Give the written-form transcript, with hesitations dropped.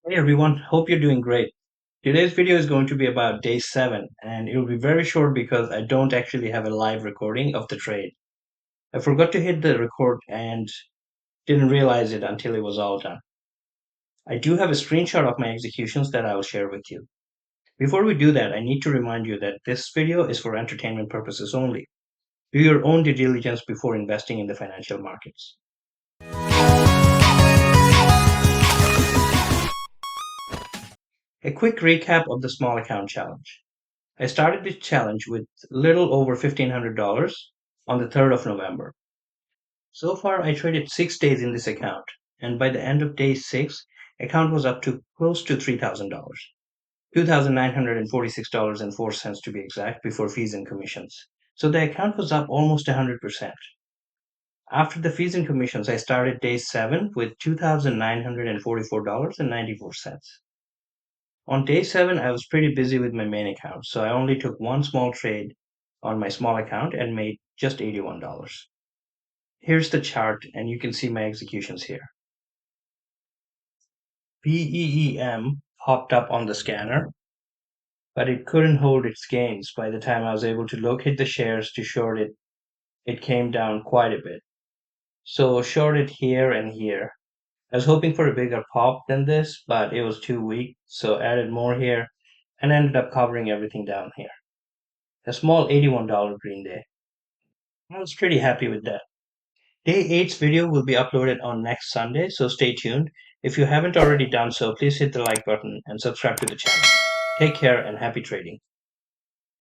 Hey everyone, hope you're doing great. Today's video is going to be about day 7 and it will be very short because I don't actually have a live recording of the trade. I forgot to hit the record and didn't realize it until it was all done. I do have a screenshot of my executions that I will share with you. Before we do that, I need to remind you that this video is for entertainment purposes only. Do your own due diligence before investing in the financial markets. A quick recap of the small account challenge. I started this challenge with little over $1,500 on the 3rd of November. So far, I traded 6 days in this account, and by the end of day 6, account was up to close to $3,000, $2,946.04 to be exact, before fees and commissions. So the account was up almost 100%. After the fees and commissions, I started day 7 with $2,944.94. On day 7, I was pretty busy with my main account, so I only took one small trade on my small account and made just $81. Here's the chart, and you can see my executions here. PEEM popped up on the scanner, but it couldn't hold its gains. By the time I was able to locate the shares to short it, it came down quite a bit. So shorted here and here. I was hoping for a bigger pop than this, but it was too weak, so added more here and ended up covering everything down here. A small $81 green day. I was pretty happy with that. Day 8's video will be uploaded on next Sunday, so stay tuned. If you haven't already done so, please hit the like button and subscribe to the channel. Take care and happy trading.